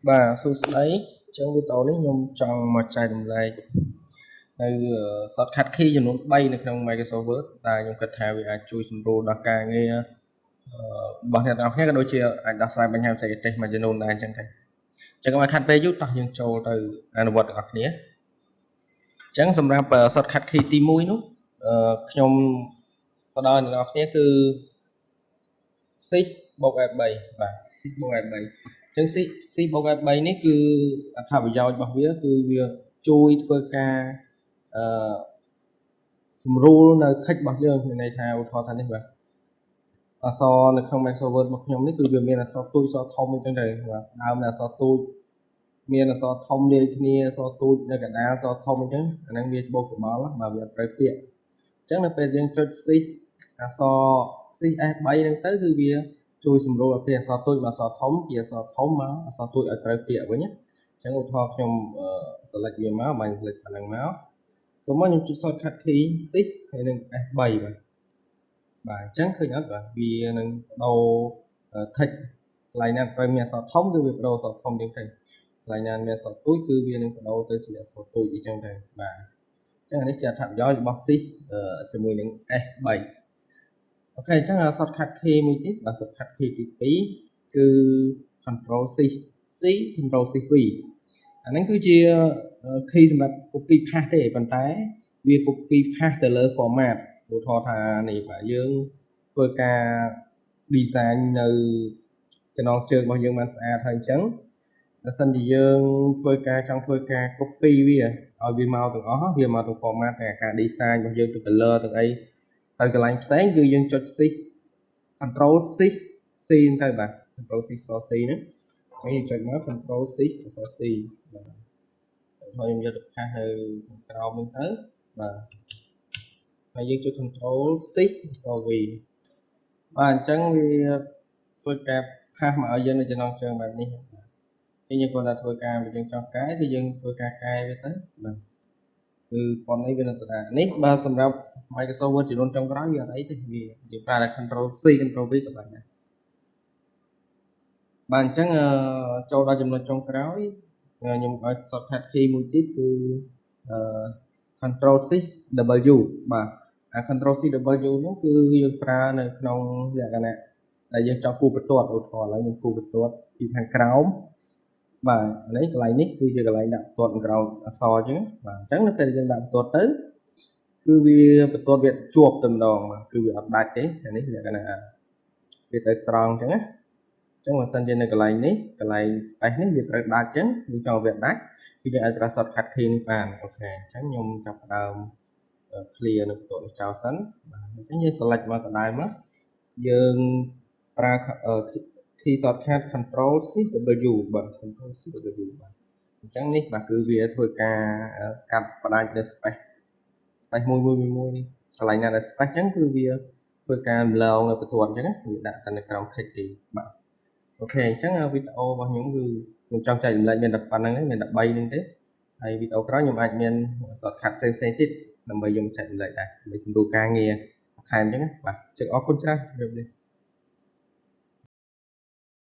Và sự ấy trong video này nhung trong một chai đầm lầyនៅ shortcut key ចំនួន3នៅក្នុង Microsoft Word ដែលខ្ញុំគិតថាវាអាចជួយសម្រួលដល់ការងាររបស់អ្នកទាំងអស់គ្នាក៏ដូចជាអាចដោះស្រាយបញ្ហាបច្ចេកទេសមួយចំនួនដែរអញ្ចឹងទៅអញ្ចឹងកុំឲ្យខាត់ពេលយូរតោះយើងចូលទៅអនុវត្តទាំងអស់គ្នាអញ្ចឹងសម្រាប់ shortcut key ទី1នោះខ្ញុំផ្ដល់អ្នកទាំងអស់គ្នាគឺ shift បូក F3 បាទ shift បូក F3 អញ្ចឹង shift បូក F3 នេះគឺអត្ថប្រយោជន៍របស់វាគឺវាជួយធ្វើការសម្រួលនៅ text របស់យើងមានន័យថាឧទាហរណ៍ថានេះបាទអក្សរនៅក្នុង Microsoft Word របស់ខ្ញុំនេះគឺវាមានអក្សរទូចអក្សរធំអញ្ចឹងទៅបាទដើមអក្សរទូចមានអក្សរធំលាយគ្នាអក្សរទូចនៅកណ្ដាលអក្សរធំអញ្ចឹងអាហ្នឹងវាច្បូកច្បល់បាទវាត្រូវពាក្យអញ្ចឹងនៅពេលយើងចុច shift អក្សរ shift F3 ហ្នឹងទៅគឺវាជួយសម្រួលឲ្យពីអក្សរទូចមកអក្សរធំពីអក្សរធំមកអក្សរទូចឲ្យត្រូវពាក្យវិញណាអញ្ចឹងឧទាហរណ៍ខ្ញុំ select វាមកបាន select ប៉ុណ្ណឹងមកព្រោះមកខ្ញុំចុច shortcut key shift ហើយនឹង F3 បាទអញ្ចឹងឃើញអត់បាទវានឹងបដូរ text កន្លែងណាត្រូវមានអក្សរធំគឺវាបដូរអក្សរធំទៀតទៅកន្លែងណាមានអក្សរទូចគឺវានឹងបដូរទៅជាអក្សរទូចអញ្ចឹងទៅបាទអញ្ចឹងនេះជាអត្ថប្រយោជន៍របស់ shift ជាមួយនឹង F3 អូខេអញ្ចឹង shortcut key មួយទៀតបាទ shortcut key ទី2គឺ control C control C V អាហ្នឹងគឺជា key សម្រាប់ copy paste ទេប៉ុន្តែវា copy paste ទៅលើ format ឧទាហរណ៍ថានេះបាទយើងធ្វើការ design នៅចំណងជើងរបស់យើងបានស្អាតហើយអញ្ចឹងបើសិនជាយើងធ្វើការចង់ធ្វើការ copy វាឲ្យវាមកទាំងអស់វាមកទៅ format ទាំងការ design របស់យើងទៅ color ទាំងអីទៅកន្លែងផ្សេងគឺយើងចុច shift control shift C ទៅបាទ control shift C ហ្នឹងហើយយើងចុចមក control shift C បាទហើយខ្ញុំយកទៅផាសនៅក្រោមហ្នឹងទៅបាទហើយយើងចុច control shift V បាទអញ្ចឹងវាធ្វើការផាសមកឲ្យយើងនៅចំណងជើងបែបនេះហើយយើងគាត់ថាធ្វើការយើងចង់កែគឺយើងធ្វើការកែវាទៅបាទគឺប៉ុននេះវានៅដដែលនេះបើសម្រាប់ Microsoft Word ចំនួនចុងក្រោយវាអត់អីទេវាយើងប្រើតែ control C control V ក៏បានដែរបាទអញ្ចឹងចូលដល់ចំណុចចុងក្រោយខ្ញុំឲ្យ shortcut key មួយទៀតគឺcontrol C W បាទអា control C W នោះគឺយើងប្រើនៅក្នុងលក្ខណៈដែលយើងចង់គូសបន្ទាត់ឧទាហរណ៍ឥឡូវខ្ញុំគូសបន្ទាត់ពីខាងក្រោមបាទនេះកន្លែងនេះគឺជាកន្លែងដាក់បន្ទាត់ក្រោមអក្សរអញ្ចឹងបាទអញ្ចឹងនៅពេលយើងដាក់បន្ទាត់ទៅគឺវាបន្ទាត់វាជាប់តែម្ដងបាទគឺវាអត់ដាច់ទេអានេះលក្ខណៈវាទៅត្រង់អញ្ចឹងណាអញ្ចឹងបើសិនជានៅកន្លែងនេះកន្លែង space នេះវាត្រូវដាច់អញ្ចឹងយើងចង់វាដាច់គឺយើងអាចប្រើ shortcut key នេះបានអូខេអញ្ចឹងខ្ញុំចាប់ផ្ដើម clear នៅបន្ទាត់នេះចោលសិនបាទអញ្ចឹងយើង select មកដដែលមកយើងប្រើ key shortcut control C W បាទ control C W បាទអញ្ចឹងនេះបាទគឺវាធ្វើការកាត់ផ្ដាច់នៅ space មួយនេះកន្លែងណាដែល space អញ្ចឹងគឺវាធ្វើការរំលងនៅបន្ទាត់អញ្ចឹងណាវាដាក់តែនៅក្រោម text ទេបាទអូខេអញ្ចឹងវីដេអូរបស់ខ្ញុំគឺខ្ញុំចង់ចែករំលែកមានតែប៉ុណ្្នឹងមានតែ3ហ្នឹងទេហើយវីដេអូក្រោយខ្ញុំអាចមាន shortcut ផ្សេងទៀតដើម្បីខ្ញុំចែករំលែកដែរដើម្បីសម្រួលការងារបន្ថែមអញ្ចឹងណាបាទជើងអរគុណច្រើនជម្រាបលា